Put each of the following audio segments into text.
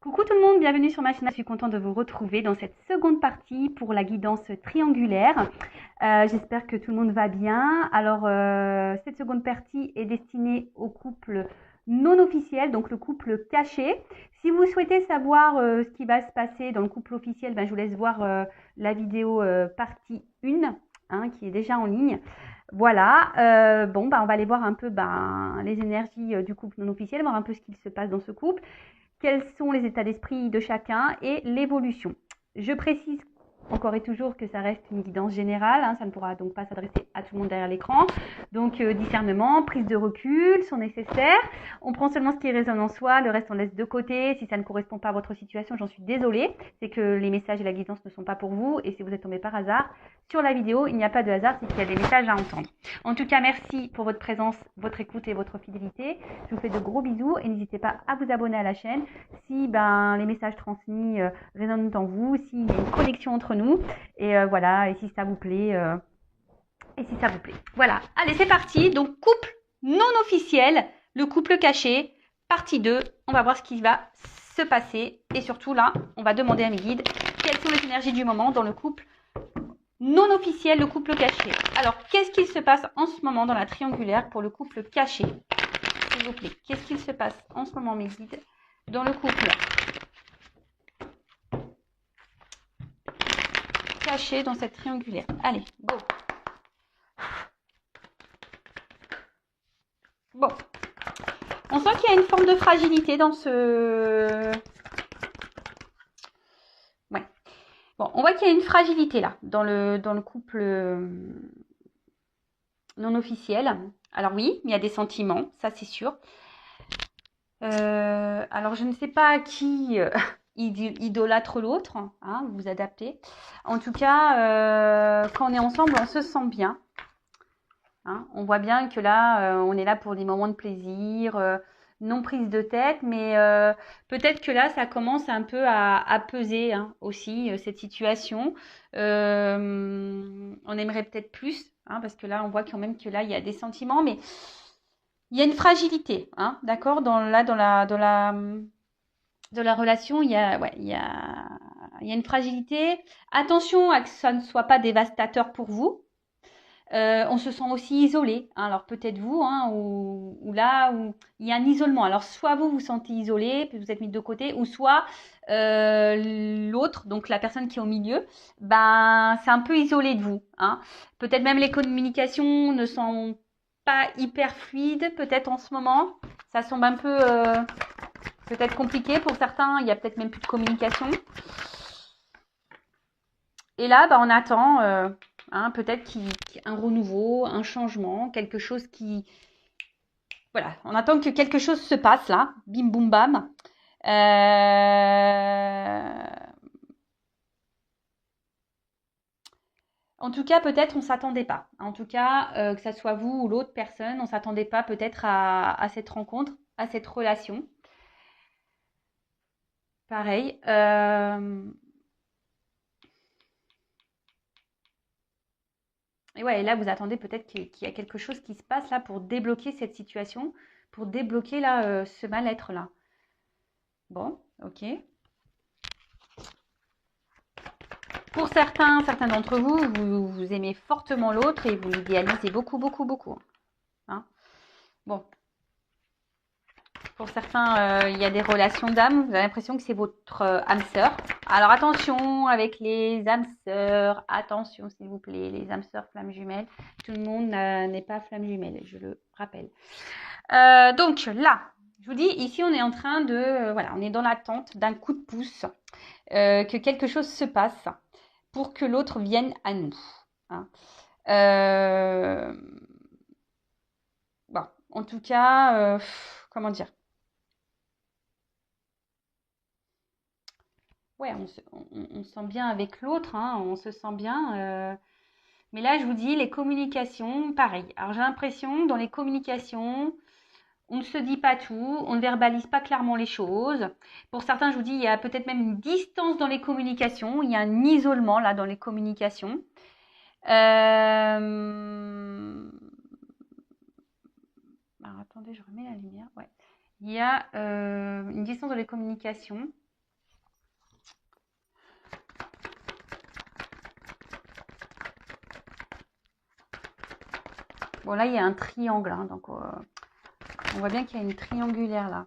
Coucou tout le monde, bienvenue sur ma chaîne. Je suis contente de vous retrouver dans cette seconde partie pour la guidance triangulaire. J'espère que tout le monde va bien. Alors, cette seconde partie est destinée au couple non officiel, donc le couple caché. Si vous souhaitez savoir ce qui va se passer dans le couple officiel, je vous laisse voir la vidéo partie 1 qui est déjà en ligne. Voilà, on va aller voir un peu les énergies du couple non officiel, voir un peu ce qu'il se passe dans ce couple. Quels sont les états d'esprit de chacun et l'évolution. Je précise encore et toujours que ça reste une guidance générale, ça ne pourra donc pas s'adresser à tout le monde derrière l'écran. Donc discernement, prise de recul sont nécessaires. On prend seulement ce qui résonne en soi, le reste on laisse de côté. Si ça ne correspond pas à votre situation, j'en suis désolée. C'est que les messages et la guidance ne sont pas pour vous. Et si vous êtes tombé par hasard sur la vidéo, il n'y a pas de hasard, c'est qu'il y a des messages à entendre. En tout cas, merci pour votre présence, votre écoute et votre fidélité. Je vous fais de gros bisous et n'hésitez pas à vous abonner à la chaîne si les messages transmis résonnent en vous, s'il y a une connexion entre nous, et voilà, et si ça vous plaît, Voilà, allez, c'est parti. Donc, couple non officiel, le couple caché, partie 2. On va voir ce qui va se passer. Et surtout, là, on va demander à mes guides quelles sont les énergies du moment dans le couple non officiel, le couple caché. Alors, qu'est-ce qu'il se passe en ce moment dans la triangulaire pour le couple caché? S'il vous plaît, qu'est-ce qu'il se passe en ce moment, mes guides, dans le couple caché dans cette triangulaire? Allez, go. Bon, on sent qu'il y a une forme de fragilité dans ce... Ouais. Bon, on voit qu'il y a une fragilité là, dans le couple non officiel. Alors oui, il y a des sentiments, ça c'est sûr. Alors je ne sais pas qui idolâtre l'autre, vous vous adaptez. En tout cas, quand on est ensemble, on se sent bien. On voit bien que là, on est là pour des moments de plaisir, non prise de tête, mais peut-être que là, ça commence un peu à peser aussi, cette situation. On aimerait peut-être plus, parce que là, on voit quand même que là, il y a des sentiments, mais il y a une fragilité, d'accord, dans la relation, il y a une fragilité. Attention à que ça ne soit pas dévastateur pour vous. On se sent aussi isolé. Alors peut-être vous, ou là où il y a un isolement. Alors soit vous vous sentez isolé, puis vous êtes mis de côté, ou soit l'autre, donc la personne qui est au milieu, c'est un peu isolé de vous. Peut-être même les communications ne sont pas hyper fluides, peut-être en ce moment. Ça semble un peu peut-être compliqué pour certains. Il y a peut-être même plus de communication. Et là, on attend peut-être qu'il y ait un renouveau, un changement, quelque chose qui... Voilà, on attend que quelque chose se passe là, bim boum bam. En tout cas, peut-être on ne s'attendait pas. En tout cas, que ça soit vous ou l'autre personne, on ne s'attendait pas peut-être à cette rencontre, à cette relation. Pareil. Et ouais, et là, vous attendez peut-être qu'il y a quelque chose qui se passe là pour débloquer cette situation, pour débloquer là ce mal-être là. Bon, ok. Pour certains d'entre vous, vous aimez fortement l'autre et vous l'idéalisez beaucoup, beaucoup, beaucoup. Bon. Pour certains, il y a des relations d'âme. Vous avez l'impression que c'est votre âme sœur. Alors attention avec les âmes sœurs. Attention s'il vous plaît, les âmes sœurs flammes jumelles. Tout le monde n'est pas flamme jumelle, je le rappelle. Donc là, je vous dis, ici on est en train de... voilà, on est dans l'attente d'un coup de pouce. Que quelque chose se passe pour que l'autre vienne à nous. Bon, en tout cas, comment dire? Ouais, on se sent bien avec l'autre, on se sent bien. Mais là, je vous dis, les communications, pareil. Alors, j'ai l'impression, dans les communications, on ne se dit pas tout, on ne verbalise pas clairement les choses. Pour certains, je vous dis, il y a peut-être même une distance dans les communications, il y a un isolement là dans les communications. Alors, attendez, je remets la lumière. Ouais. Il y a une distance dans les communications. Bon, là, il y a un triangle, hein, donc on voit bien qu'il y a une triangulaire là.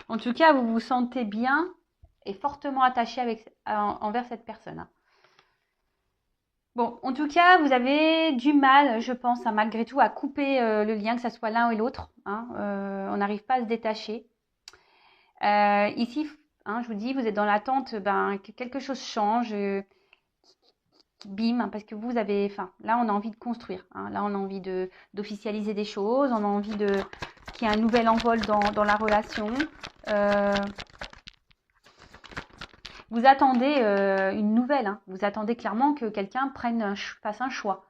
En tout cas, vous vous sentez bien et fortement attaché envers cette personne. Hein. Bon, en tout cas, vous avez du mal, je pense, hein, malgré tout, à couper le lien, que ce soit l'un ou l'autre. Hein. On n'arrive pas à se détacher. Ici, hein, je vous dis, vous êtes dans l'attente que quelque chose change, bim, hein, parce que vous avez, là, on a envie de construire. Hein. Là, on a envie d'officialiser des choses, on a envie qu'il y ait un nouvel envol dans la relation. Vous attendez une nouvelle, hein. Vous attendez clairement que quelqu'un fasse un choix.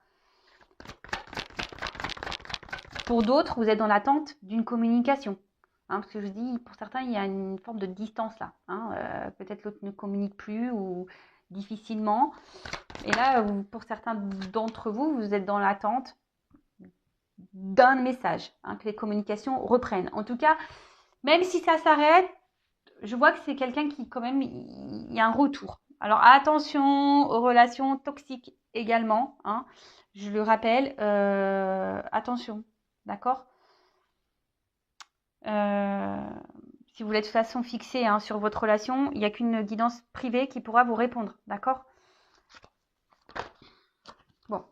Pour d'autres, vous êtes dans l'attente d'une communication. Hein, parce que je vous dis, pour certains, il y a une forme de distance là. Hein, peut-être l'autre ne communique plus ou difficilement. Et là, pour certains d'entre vous, vous êtes dans l'attente d'un message, hein, que les communications reprennent. En tout cas, même si ça s'arrête, je vois que c'est quelqu'un qui, quand même, il y a un retour. Alors, attention aux relations toxiques également. Hein. Je le rappelle, attention, d'accord si vous voulez de toute façon fixé hein, sur votre relation, il n'y a qu'une guidance privée qui pourra vous répondre, d'accord? Bon.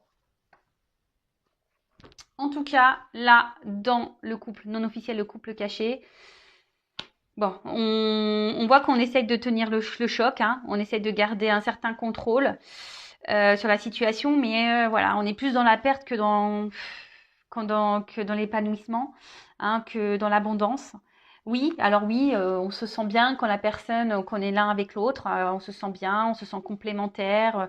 En tout cas, là, dans le couple non officiel, le couple caché, bon, on voit qu'on essaye de tenir le choc, hein, on essaye de garder un certain contrôle sur la situation, mais voilà, on est plus dans la perte que dans l'épanouissement, hein, que dans l'abondance. Oui, alors oui, on se sent bien quand la personne, qu'on est l'un avec l'autre, on se sent bien, on se sent complémentaire,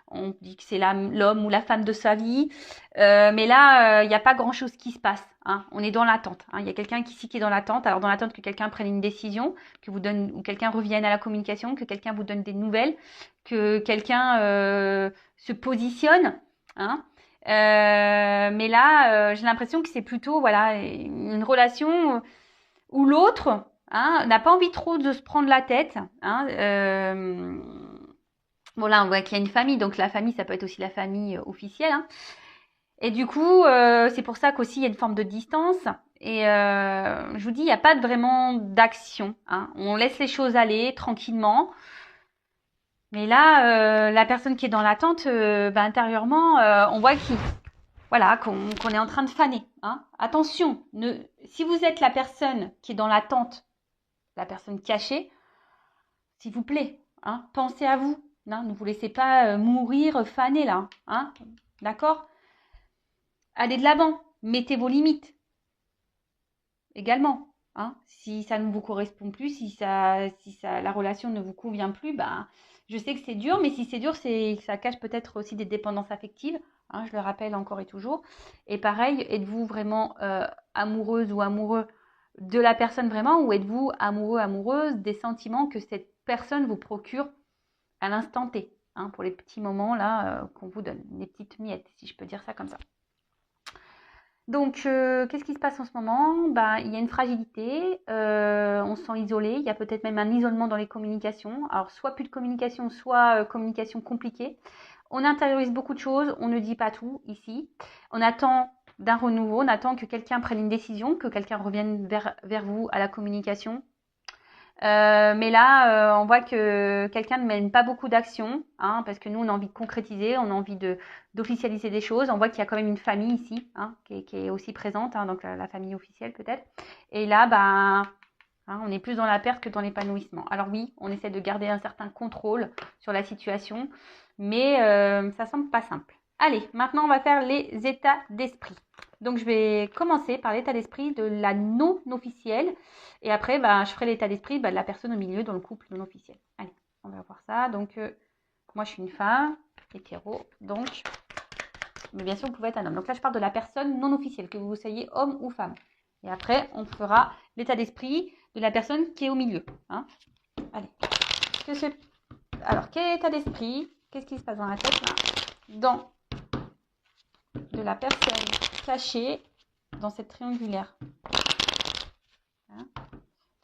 on dit que c'est l'homme ou la femme de sa vie, mais là, il n'y a pas grand-chose qui se passe. Hein, on est dans l'attente. Hein, il y a quelqu'un qui est dans l'attente. Alors dans l'attente que quelqu'un prenne une décision, que vous donne ou quelqu'un revienne à la communication, que quelqu'un vous donne des nouvelles, que quelqu'un se positionne. Hein, mais là, j'ai l'impression que c'est plutôt voilà une relation où l'autre hein, n'a pas envie trop de se prendre la tête. Hein, bon là, on voit qu'il y a une famille, donc la famille, ça peut être aussi la famille officielle. Hein. Et du coup, c'est pour ça qu'aussi il y a une forme de distance. Et je vous dis, il n'y a pas vraiment d'action. Hein. On laisse les choses aller tranquillement. Mais là, la personne qui est dans l'attente, intérieurement, on voit qu'on est en train de faner. Hein. Attention, si vous êtes la personne qui est dans l'attente, la personne cachée, s'il vous plaît, hein, pensez à vous. Hein, ne vous laissez pas mourir faner là. Hein, d'accord ? Allez de l'avant, mettez vos limites également. Hein, si ça ne vous correspond plus, si la relation ne vous convient plus, je sais que c'est dur, mais si c'est dur, ça cache peut-être aussi des dépendances affectives. Hein, je le rappelle encore et toujours. Et pareil, êtes-vous vraiment amoureuse ou amoureux de la personne vraiment, ou êtes-vous amoureux, amoureuse des sentiments que cette personne vous procure à l'instant T, hein, pour les petits moments là qu'on vous donne, les petites miettes, si je peux dire ça comme ça. Donc, qu'est-ce qui se passe en ce moment? Il y a une fragilité, on se sent isolé, il y a peut-être même un isolement dans les communications. Alors, soit plus de communication, soit communication compliquée. On intériorise beaucoup de choses, on ne dit pas tout ici. On attend d'un renouveau, on attend que quelqu'un prenne une décision, que quelqu'un revienne vers vous à la communication. Mais là, on voit que quelqu'un ne mène pas beaucoup d'actions, hein, parce que nous, on a envie de concrétiser, on a envie d'officialiser des choses. On voit qu'il y a quand même une famille ici, hein, qui est aussi présente, hein, donc la famille officielle peut-être. Et là, hein, on est plus dans la perte que dans l'épanouissement. Alors oui, on essaie de garder un certain contrôle sur la situation, mais ça semble pas simple. Allez, maintenant, on va faire les états d'esprit. Donc, je vais commencer par l'état d'esprit de la non officielle. Et après, je ferai l'état d'esprit de la personne au milieu dans le couple non officiel. Allez, on va voir ça. Donc, moi, je suis une femme, hétéro. Donc, mais bien sûr, vous pouvez être un homme. Donc là, je parle de la personne non officielle, que vous soyez homme ou femme. Et après, on fera l'état d'esprit de la personne qui est au milieu. Hein. Allez. Alors, quel état d'esprit? Qu'est-ce qui se passe dans la tête là? Dans de la personne cachée dans cette triangulaire. Hein.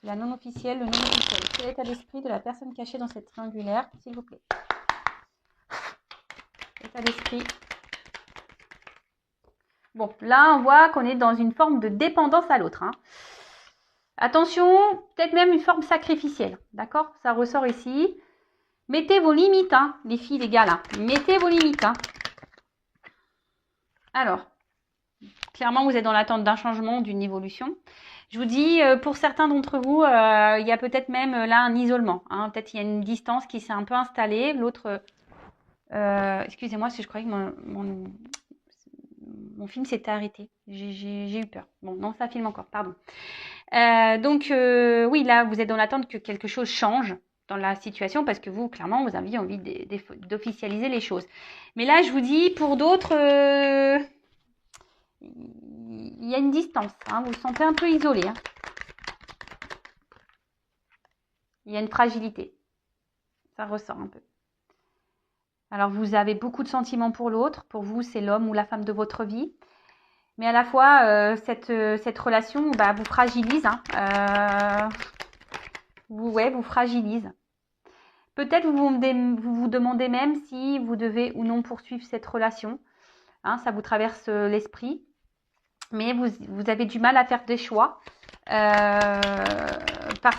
La non officielle, le non officiel. Quel est l'état d'esprit de la personne cachée dans cette triangulaire, s'il vous plaît? État d'esprit. Bon, là, on voit qu'on est dans une forme de dépendance à l'autre. Hein. Attention, peut-être même une forme sacrificielle. D'accord? Ça ressort ici. Mettez vos limites, hein, les filles, les gars, là. Mettez vos limites. Hein. Alors, clairement, vous êtes dans l'attente d'un changement, d'une évolution. Je vous dis, pour certains d'entre vous, il y a peut-être même là un isolement. Hein. Peut-être il y a une distance qui s'est un peu installée. L'autre, excusez-moi si je croyais que mon film s'était arrêté. J'ai eu peur. Bon, non, ça filme encore, pardon. Donc, oui, là, vous êtes dans l'attente que quelque chose change dans la situation parce que vous, clairement, vous avez envie d'officialiser les choses. Mais là, je vous dis, pour d'autres, il y a une distance. Hein, vous vous sentez un peu isolé. Hein. Il y a une fragilité. Ça ressort un peu. Alors, vous avez beaucoup de sentiments pour l'autre. Pour vous, c'est l'homme ou la femme de votre vie. Mais à la fois, cette relation vous fragilise. Hein. Vous fragilise. Peut-être vous vous demandez même si vous devez ou non poursuivre cette relation. Hein, ça vous traverse l'esprit. Mais vous avez du mal à faire des choix. Parce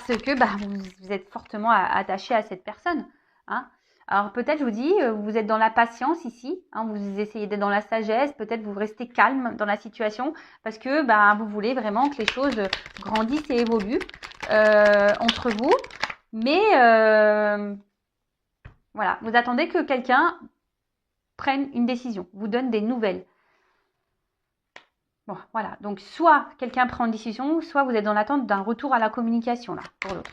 que vous êtes fortement attaché à cette personne. Hein. Alors peut-être, je vous dis, vous êtes dans la patience ici, hein, vous essayez d'être dans la sagesse, peut-être vous restez calme dans la situation parce que vous voulez vraiment que les choses grandissent et évoluent entre vous. Mais voilà, vous attendez que quelqu'un prenne une décision, vous donne des nouvelles. Bon, voilà. Donc, soit quelqu'un prend une décision, soit vous êtes dans l'attente d'un retour à la communication, là, pour l'autre.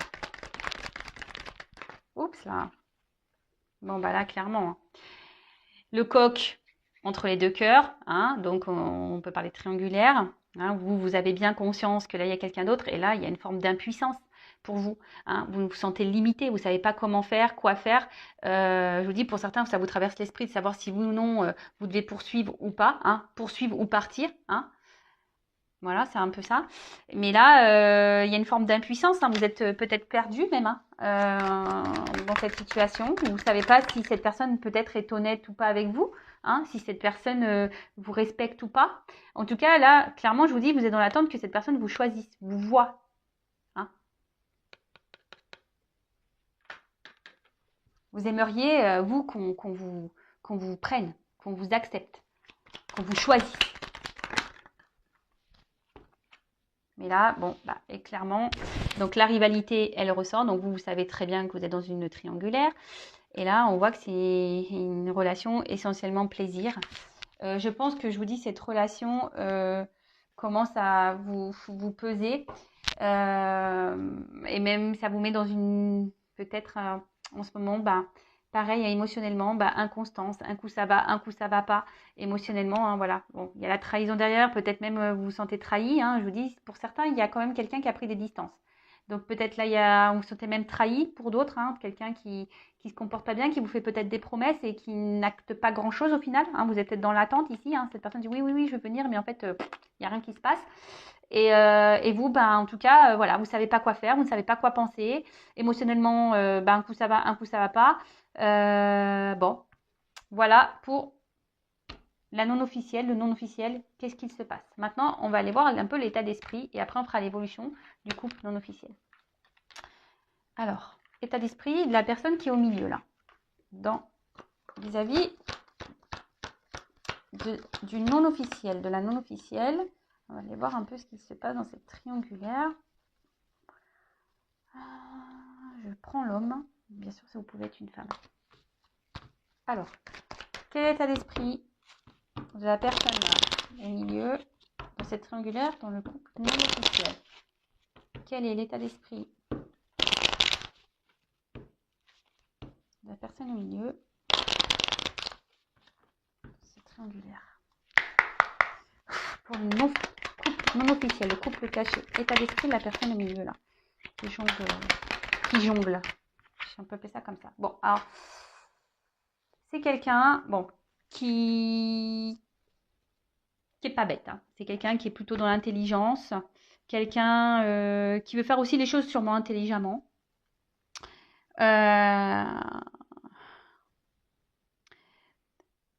Oups, là. Bon, là, clairement. Hein. Le coq entre les deux cœurs. Hein, donc, on peut parler triangulaire. Hein, vous avez bien conscience que là, il y a quelqu'un d'autre. Et là, il y a une forme d'impuissance pour vous. Hein, vous vous sentez limité. Vous ne savez pas comment faire, quoi faire. Je vous dis, pour certains, ça vous traverse l'esprit de savoir si oui ou non, vous devez poursuivre ou pas. Hein, poursuivre ou partir. Hein. Voilà, c'est un peu ça. Mais là, il y a une forme d'impuissance. Hein. Vous êtes peut-être perdu même dans cette situation. Vous ne savez pas si cette personne peut-être est honnête ou pas avec vous. Hein, si cette personne vous respecte ou pas. En tout cas, là, clairement, je vous dis, vous êtes dans l'attente que cette personne vous choisisse, vous voit. Hein. Vous aimeriez, vous, qu'on vous prenne, qu'on vous accepte, qu'on vous choisisse. Mais là, bon, et clairement, donc la rivalité, elle ressort. Donc vous savez très bien que vous êtes dans une triangulaire. Et là, on voit que c'est une relation essentiellement plaisir. Je pense que je vous dis, cette relation commence à vous peser. Et même, ça vous met dans une, peut-être en ce moment, pareil, émotionnellement, inconstance. Un coup ça va pas. Émotionnellement, hein, voilà. Bon, il y a la trahison derrière, peut-être même vous vous sentez trahi. Hein, je vous dis, pour certains, il y a quand même quelqu'un qui a pris des distances. Donc peut-être là, on vous sentez même trahi pour d'autres, hein, quelqu'un qui se comporte pas bien, qui vous fait peut-être des promesses et qui n'acte pas grand-chose au final. Hein, vous êtes peut-être dans l'attente ici. Hein, cette personne dit oui, je veux venir, mais en fait, il n'y a rien qui se passe. Et vous, en tout cas, voilà, vous ne savez pas quoi faire, vous ne savez pas quoi penser. Émotionnellement, un coup ça va pas. Bon, voilà pour la non officielle, le non officiel, qu'est-ce qu'il se passe. Maintenant, on va aller voir un peu l'état d'esprit et après on fera l'évolution du couple non officiel. Alors, état d'esprit de la personne qui est au milieu là, vis-à-vis du non officiel, de la non officielle. On va aller voir un peu ce qui se passe dans cette triangulaire. Je prends l'homme. Bien sûr, ça vous pouvez être une femme. Alors, quel est l'état d'esprit de la personne là, au milieu, dans cette triangulaire, dans le couple non officiel? Quel est l'état d'esprit de la personne au milieu, cette triangulaire? Pour le couple non officiel, le couple caché. État d'esprit de la personne au milieu là, qui jongle. On peut appeler ça comme ça. Bon, alors, c'est quelqu'un, qui est pas bête. Hein. C'est quelqu'un qui est plutôt dans l'intelligence, quelqu'un qui veut faire aussi les choses sûrement intelligemment.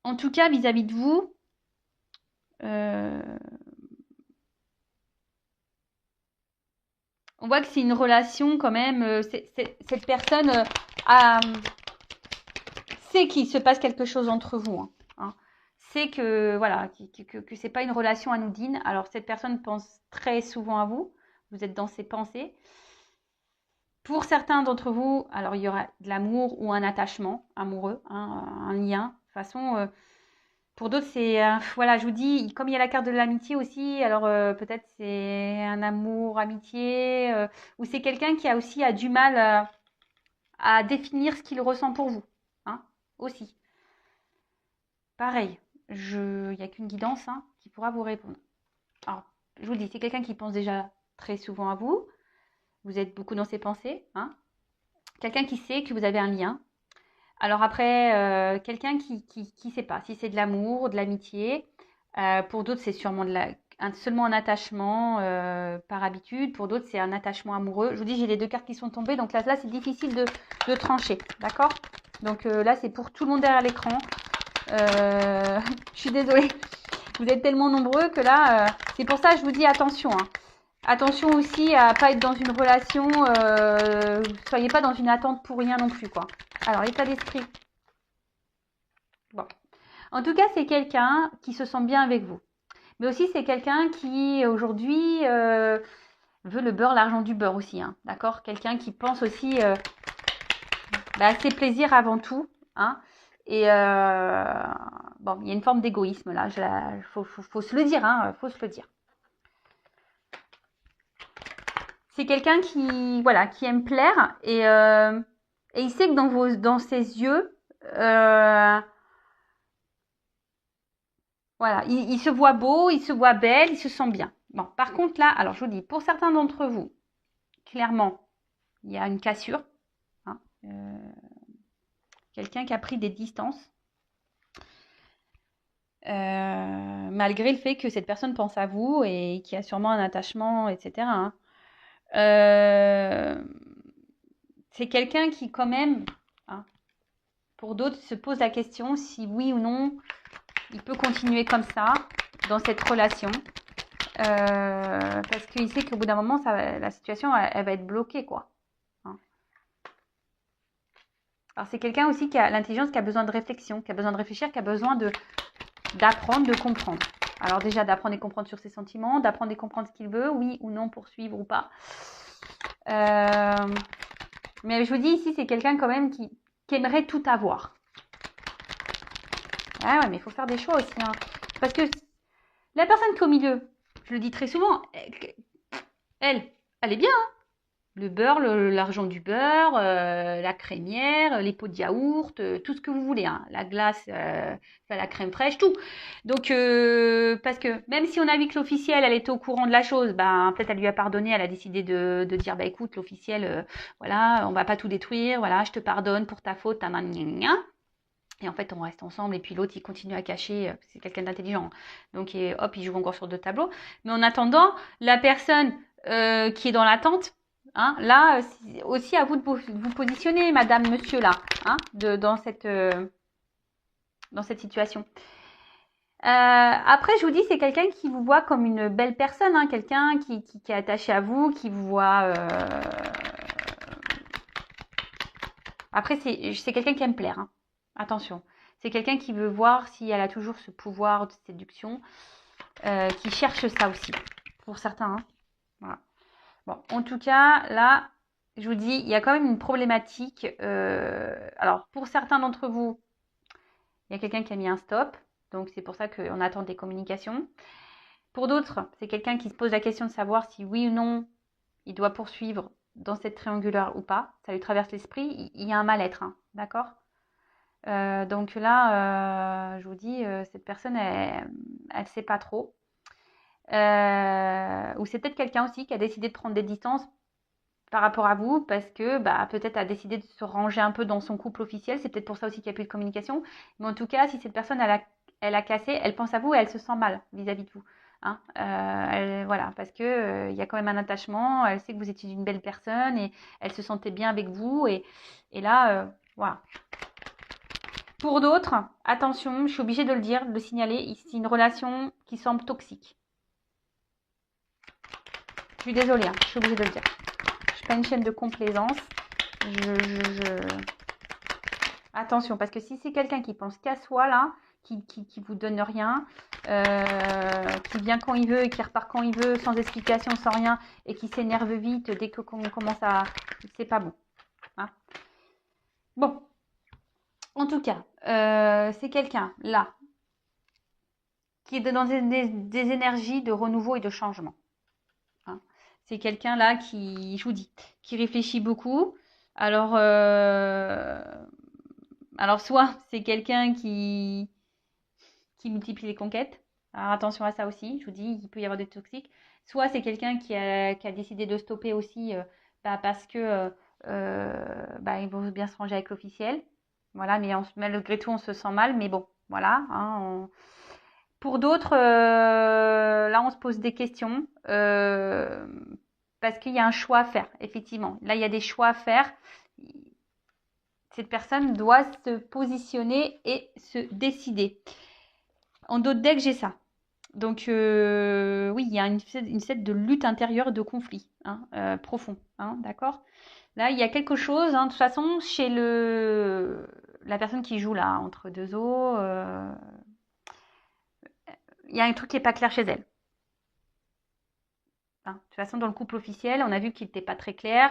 En tout cas, vis-à-vis de vous, on voit que c'est une relation quand même. Cette personne sait qu'il se passe quelque chose entre vous. Hein. C'est que voilà, que c'est pas une relation anodine. Alors cette personne pense très souvent à vous. Vous êtes dans ses pensées. Pour certains d'entre vous, alors il y aura de l'amour ou un attachement amoureux, hein, un lien. De toute façon, pour d'autres, c'est voilà, je vous dis, comme il y a la carte de l'amitié aussi, alors peut-être c'est un amour, amitié, ou c'est quelqu'un qui a aussi du mal à définir ce qu'il ressent pour vous, hein, aussi. Pareil, il n'y a qu'une guidance qui pourra vous répondre. Alors, je vous le dis, c'est quelqu'un qui pense déjà très souvent à vous. Vous êtes beaucoup dans ses pensées. Hein. Quelqu'un qui sait que vous avez un lien. Alors après, quelqu'un qui sait pas si c'est de l'amour, de l'amitié. Pour d'autres, c'est sûrement seulement un attachement par habitude. Pour d'autres, c'est un attachement amoureux. Je vous dis, j'ai les deux cartes qui sont tombées. Donc là c'est difficile de trancher. D'accord? Donc là, c'est pour tout le monde derrière l'écran. Je suis désolée. Vous êtes tellement nombreux que là, c'est pour ça que je vous dis attention. Hein. Attention aussi à pas être dans une relation, soyez pas dans une attente pour rien non plus, quoi. Alors, l'état d'esprit. Bon. En tout cas, c'est quelqu'un qui se sent bien avec vous. Mais aussi, c'est quelqu'un qui, aujourd'hui, veut le beurre, l'argent du beurre aussi. Hein, d'accord? Quelqu'un qui pense aussi à ses plaisirs avant tout. Hein, et bon, il y a une forme d'égoïsme là. Faut se le dire. Hein, faut se le dire. C'est quelqu'un qui, voilà, qui aime plaire et il sait que dans ses yeux, voilà, il se voit beau, il se voit belle, il se sent bien. Bon, par contre là, alors je vous dis, pour certains d'entre vous, clairement, il y a une cassure. Hein, quelqu'un qui a pris des distances. Malgré le fait que cette personne pense à vous et qui a sûrement un attachement, etc. Hein. C'est quelqu'un qui quand même, hein, pour d'autres, se pose la question si oui ou non, il peut continuer comme ça, dans cette relation. Parce qu'il sait qu'au bout d'un moment, la situation, elle va être bloquée, quoi. Hein. Alors, c'est quelqu'un aussi qui a l'intelligence, qui a besoin de réflexion, qui a besoin de réfléchir, qui a besoin d'apprendre, de comprendre. Alors déjà, d'apprendre et comprendre sur ses sentiments, d'apprendre et comprendre ce qu'il veut, oui ou non, poursuivre ou pas. Mais je vous dis ici, c'est quelqu'un quand même qui aimerait tout avoir. Ah ouais, mais il faut faire des choix aussi. Hein. Parce que la personne qui est au milieu, je le dis très souvent, elle est bien. Hein. Le beurre, l'argent du beurre, la crémière, les pots de yaourt, tout ce que vous voulez. Hein. La glace, la crème fraîche, tout. Donc, parce que même si on a vu que l'officiel, elle était au courant de la chose, ben, peut-être elle lui a pardonné, elle a décidé de dire, bah écoute, l'officiel, voilà, on va pas tout détruire, voilà, je te pardonne pour ta faute, et en fait, on reste ensemble. Et puis l'autre, il continue à cacher. C'est quelqu'un d'intelligent. Donc, hop, il joue encore sur 2 tableaux. Mais en attendant, la personne qui est dans l'attente, hein, là, c'est aussi à vous de vous positionner, madame, monsieur, là, hein, dans cette situation. Après, je vous dis, c'est quelqu'un qui vous voit comme une belle personne, hein, quelqu'un qui est attaché à vous, qui vous voit... Après, c'est quelqu'un qui aime plaire. Hein. Attention, c'est quelqu'un qui veut voir si elle a toujours ce pouvoir de séduction, qui cherche ça aussi, pour certains. Hein. Voilà. Bon, en tout cas, là, je vous dis, il y a quand même une problématique. Alors, pour certains d'entre vous, il y a quelqu'un qui a mis un stop, donc c'est pour ça qu'on attend des communications. Pour d'autres, c'est quelqu'un qui se pose la question de savoir si oui ou non, il doit poursuivre dans cette triangulaire ou pas. Ça lui traverse l'esprit, il y a un mal-être, hein, d'accord ? Donc là, je vous dis, cette personne, elle ne sait pas trop. Ou c'est peut-être quelqu'un aussi qui a décidé de prendre des distances par rapport à vous parce que peut-être a décidé de se ranger un peu dans son couple officiel. C'est peut-être pour ça aussi qu'il n'y a plus de communication. Mais en tout cas, si cette personne, elle a cassé, elle pense à vous et elle se sent mal vis-à-vis de vous. Hein. Voilà, parce que il y a quand même un attachement. Elle sait que vous étiez une belle personne et elle se sentait bien avec vous. Et là, voilà. Pour d'autres, attention, je suis obligée de le dire, de le signaler, c'est une relation qui semble toxique. Je suis désolée, hein, je suis obligée de le dire. Je suis pas une chaîne de complaisance. Attention, parce que si c'est quelqu'un qui pense qu'à soi, là, qui vous donne rien, qui vient quand il veut et qui repart quand il veut, sans explication, sans rien, et qui s'énerve vite dès que qu'on commence à... C'est pas bon. Hein. Bon, en tout cas, c'est quelqu'un, là, qui est dans des énergies de renouveau et de changement. Hein. C'est quelqu'un là qui, je vous dis, qui réfléchit beaucoup. Alors, soit c'est quelqu'un qui multiplie les conquêtes. Alors attention à ça aussi, je vous dis, il peut y avoir des toxiques. Soit c'est quelqu'un qui a décidé de stopper aussi parce que il vaut bien se ranger avec l'officiel. Voilà, mais malgré tout, on se sent mal. Mais bon, voilà. Hein, Pour d'autres, là, on se pose des questions parce qu'il y a un choix à faire, effectivement. Là, il y a des choix à faire. Cette personne doit se positionner et se décider. En d'autres decks, j'ai ça. Donc, oui, il y a une sorte de lutte intérieure, de conflit profond. Hein, d'accord. Là, il y a quelque chose, de toute façon, chez la personne qui joue là, entre deux eaux, il y a un truc qui n'est pas clair chez elle. Hein. De toute façon, dans le couple officiel, on a vu qu'il n'était pas très clair.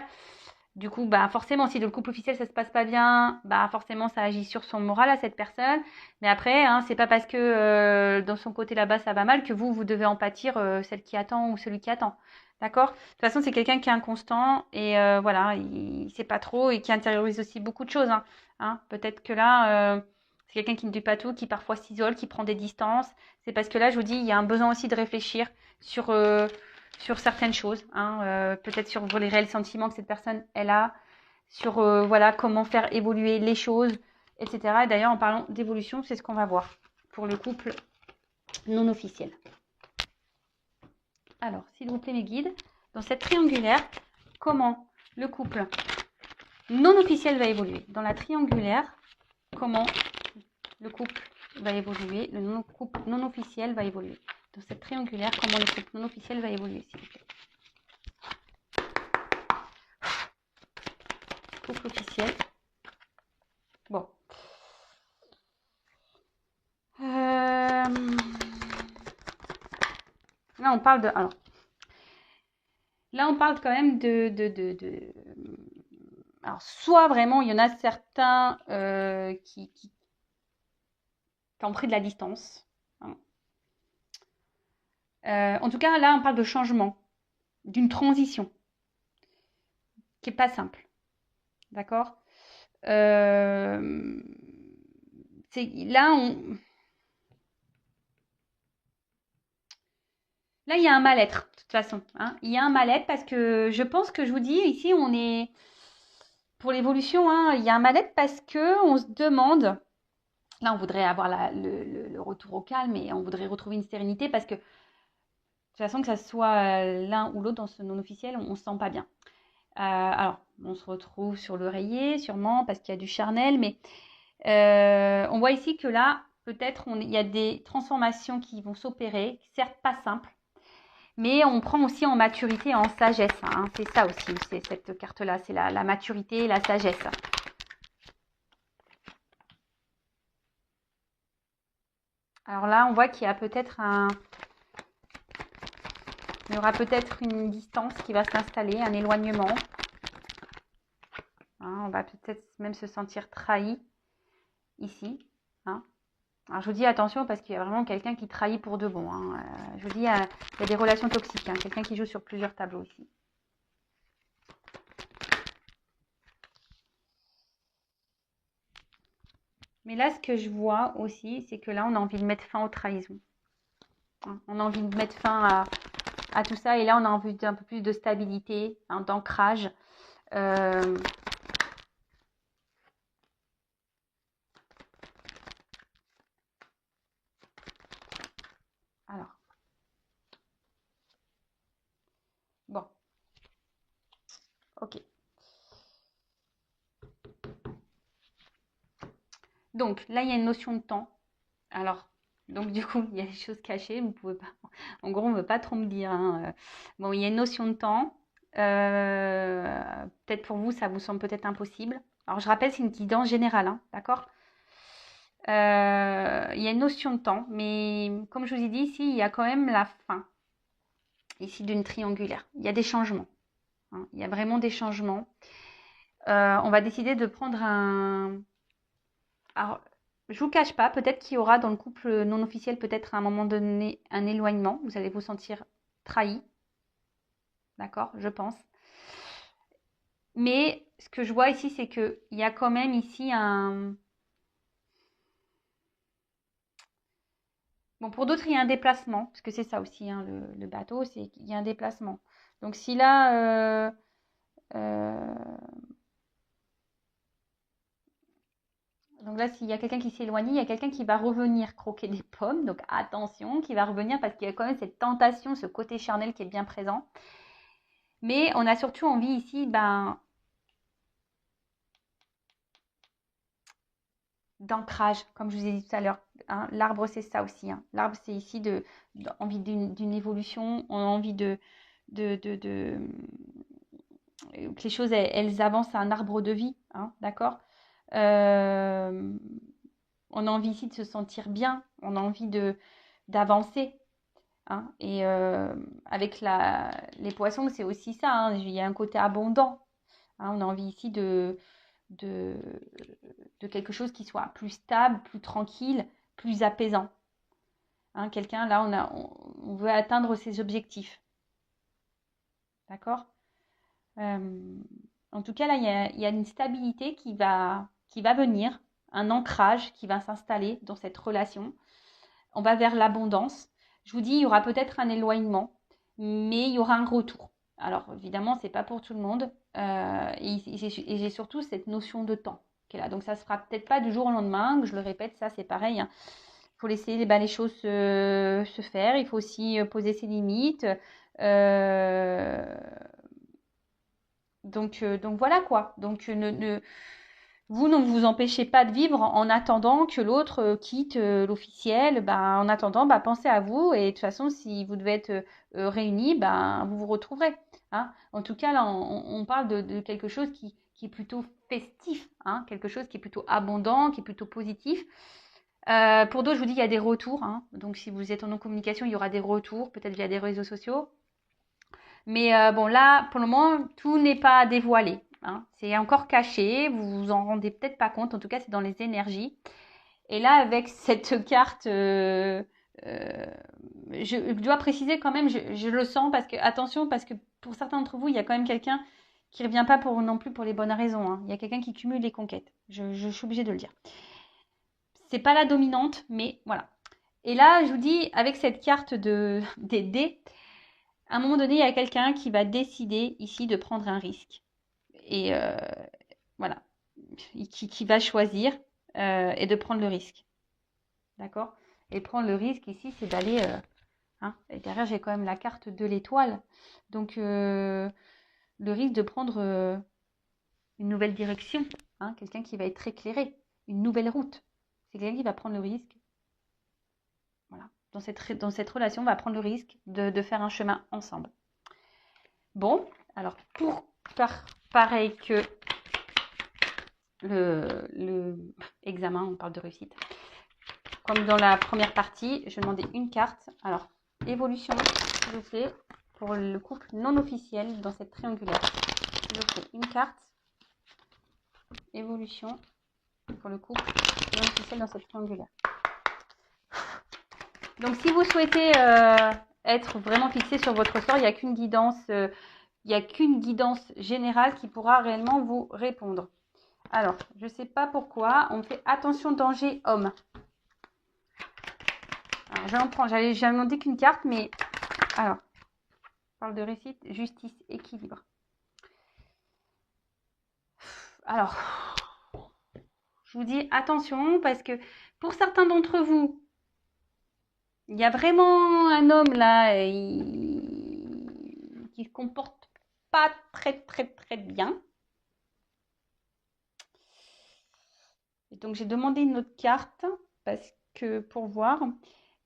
Du coup, forcément, si dans le couple officiel ça se passe pas bien, forcément ça agit sur son moral à cette personne. Mais après, c'est pas parce que dans son côté là-bas ça va mal que vous devez en pâtir, celle qui attend ou celui qui attend. D'accord? De toute façon, c'est quelqu'un qui est inconstant et voilà, il sait pas trop et qui intériorise aussi beaucoup de choses. Hein. Peut-être que là, c'est quelqu'un qui ne dit pas tout, qui parfois s'isole, qui prend des distances. C'est parce que là, je vous dis, il y a un besoin aussi de réfléchir sur certaines choses, peut-être sur les réels sentiments que cette personne elle a, sur voilà comment faire évoluer les choses, etc. Et d'ailleurs, en parlant d'évolution, c'est ce qu'on va voir pour le couple non officiel. Alors, s'il vous plaît, mes guides, dans cette triangulaire, comment le couple non officiel va évoluer? Dans la triangulaire, comment le couple va évoluer? Le couple non officiel va évoluer. Dans cette triangulaire, comment le couple non officiel va évoluer, s'il vous plaît? Couple officiel. Bon. Là, on parle de. Alors, là, on parle quand même alors, soit vraiment, il y en a certains qui ont pris de la distance. Hein. En tout cas, là, on parle de changement, d'une transition qui n'est pas simple. D'accord. Là, Là, il y a un mal-être, de toute façon. Hein. Il y a un mal-être parce que je pense que je vous dis, ici, on est. Pour l'évolution, il y a un mal-être parce que on se demande. Là, on voudrait avoir le retour au calme et on voudrait retrouver une sérénité parce que, de toute façon, que ça soit l'un ou l'autre dans ce non-officiel, on ne se sent pas bien. Alors, on se retrouve sur l'oreiller, sûrement, parce qu'il y a du charnel, mais on voit ici que là, peut-être, il y a des transformations qui vont s'opérer, certes pas simples, mais on prend aussi en maturité et en sagesse. Hein. C'est ça aussi, c'est cette carte-là, c'est la maturité et la sagesse. Alors là, on voit qu'il y a peut-être il y aura peut-être une distance qui va s'installer, un éloignement. Hein, on va peut-être même se sentir trahi ici. Hein. Alors je vous dis attention parce qu'il y a vraiment quelqu'un qui trahit pour de bon. Hein. Je vous dis, il y a des relations toxiques. Hein. Quelqu'un qui joue sur plusieurs tableaux ici. Mais là, ce que je vois aussi, c'est que là, on a envie de mettre fin aux trahisons. Hein. On a envie de mettre fin à tout ça. Et là, on a envie d'un peu plus de stabilité, d'ancrage. Alors, Donc, là, il y a une notion de temps. Alors, donc du coup, il y a des choses cachées, vous pouvez pas. En gros, on ne veut pas trop me dire, hein. Bon, il y a une notion de temps. Peut-être pour vous, ça vous semble peut-être impossible. Alors, je rappelle, c'est une guidance générale, hein, d'accord? Il y a une notion de temps, mais comme je vous ai dit ici, il y a quand même la fin, ici, d'une triangulaire. Il y a des changements, hein. Il y a vraiment des changements. On va décider de prendre un... Alors, je vous cache pas, peut-être qu'il y aura dans le couple non officiel, peut-être à un moment donné, un éloignement. Vous allez vous sentir trahi, d'accord, je pense. Mais ce que je vois ici, c'est qu'il y a quand même ici un... Bon, pour d'autres, il y a un déplacement, parce que c'est ça aussi, hein, le bateau, c'est qu'il y a un déplacement. Donc si là... euh, donc là, s'il y a quelqu'un qui s'éloigne, il y a quelqu'un qui va revenir croquer des pommes. Donc attention, qui va revenir parce qu'il y a quand même cette tentation, ce côté charnel qui est bien présent. Mais on a surtout envie ici d'ancrage, comme je vous ai dit tout à l'heure, hein. L'arbre, c'est ça aussi, hein. L'arbre, c'est ici envie d'une évolution, on a envie que les choses, elles avancent à un arbre de vie, hein, d'accord. Euh, on a envie ici de se sentir bien, on a envie d'avancer, hein. Et avec les poissons, c'est aussi ça, hein. Il y a un côté abondant, hein. On a envie ici de, de quelque chose qui soit plus stable, plus tranquille, plus apaisant, hein. Quelqu'un, là, on veut atteindre ses objectifs. D'accord. En tout cas, là, il y a une stabilité qui va venir, un ancrage qui va s'installer dans cette relation. On va vers l'abondance. Je vous dis, il y aura peut-être un éloignement, mais il y aura un retour. Alors, évidemment, c'est pas pour tout le monde. Et j'ai surtout cette notion de temps qui est là. Donc, ça se fera peut-être pas du jour au lendemain. Je le répète, ça, c'est pareil, hein. Il faut laisser les choses se faire. Il faut aussi poser ses limites. Euh, donc voilà quoi. Donc vous ne vous empêchez pas de vivre en attendant que l'autre quitte l'officiel. Ben, en attendant, ben, pensez à vous et de toute façon, si vous devez être réunis, ben, vous vous retrouverez, hein. En tout cas, là, on parle de quelque chose qui est plutôt festif, hein, quelque chose qui est plutôt abondant, qui est plutôt positif. Pour d'autres, je vous dis, il y a des retours, hein. Donc, si vous êtes en non-communication, il y aura des retours, peut-être via des réseaux sociaux. Mais bon, là, pour le moment, tout n'est pas dévoilé, hein. C'est encore caché, vous vous en rendez peut-être pas compte. En tout cas, c'est dans les énergies. Et là, avec cette carte, euh, je dois préciser quand même, je le sens parce que, attention, parce que pour certains d'entre vous, il y a quand même quelqu'un qui ne revient pas non plus pour les bonnes raisons, hein. Il y a quelqu'un qui cumule les conquêtes. Je suis obligée de le dire. C'est pas la dominante, mais voilà. Et là, je vous dis, avec cette carte des dés, à un moment donné, il y a quelqu'un qui va décider ici de prendre un risque. Et voilà, qui va choisir et de prendre le risque. D'accord. Et prendre le risque ici, c'est d'aller... hein, et derrière, j'ai quand même la carte de l'étoile. Donc, le risque de prendre une nouvelle direction. Hein, quelqu'un qui va être éclairé. Une nouvelle route. C'est quelqu'un qui va prendre le risque. Voilà. Dans cette relation, on va prendre le risque de faire un chemin ensemble. Bon, alors pour faire pareil que le examen, on parle de réussite. Comme dans la première partie, je vais demander une carte. Alors, évolution, s'il vous plaît, pour le couple non officiel dans cette triangulaire. S'il vous plaît, une carte. Évolution pour le couple non officiel dans cette triangulaire. Donc, si vous souhaitez être vraiment fixé sur votre sort, il n'y a qu'une guidance, générale qui pourra réellement vous répondre. Alors, je ne sais pas pourquoi, on fait attention danger homme. Alors, je vais en prendre, j'avais demandé qu'une carte, mais alors, on parle de réussite, justice, équilibre. Alors, je vous dis attention parce que pour certains d'entre vous, il y a vraiment un homme là qui se comporte pas très très très bien. Donc, j'ai demandé une autre carte parce que pour voir.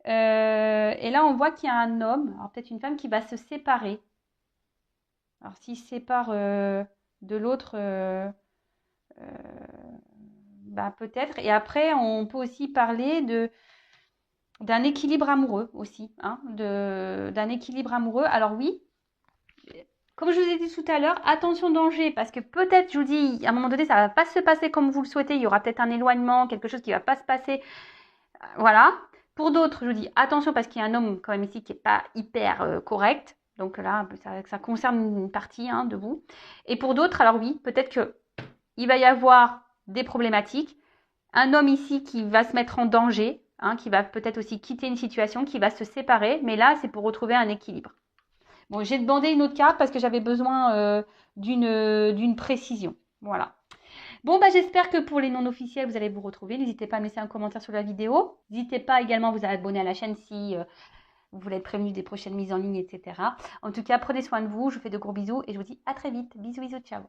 Et là, on voit qu'il y a un homme, alors peut-être une femme, qui va se séparer. Alors, s'il se sépare de l'autre, bah, peut-être. Et après, on peut aussi parler d'un équilibre amoureux aussi, hein, d'un équilibre amoureux. Alors oui, comme je vous ai dit tout à l'heure, attention danger, parce que peut-être, je vous dis, à un moment donné, ça ne va pas se passer comme vous le souhaitez, il y aura peut-être un éloignement, quelque chose qui ne va pas se passer, voilà. Pour d'autres, je vous dis, attention, parce qu'il y a un homme quand même ici qui n'est pas hyper correct, donc là, ça concerne une partie hein, de vous. Et pour d'autres, alors oui, peut-être qu'il va y avoir des problématiques, un homme ici qui va se mettre en danger, hein, qui va peut-être aussi quitter une situation, qui va se séparer, mais là, c'est pour retrouver un équilibre. Bon, j'ai demandé une autre carte parce que j'avais besoin d'une précision. Voilà. Bon, bah, j'espère que pour les non officiels, vous allez vous retrouver. N'hésitez pas à me laisser un commentaire sur la vidéo. N'hésitez pas également à vous abonner à la chaîne si vous voulez être prévenu des prochaines mises en ligne, etc. En tout cas, prenez soin de vous. Je vous fais de gros bisous et je vous dis à très vite. Bisous, bisous, ciao.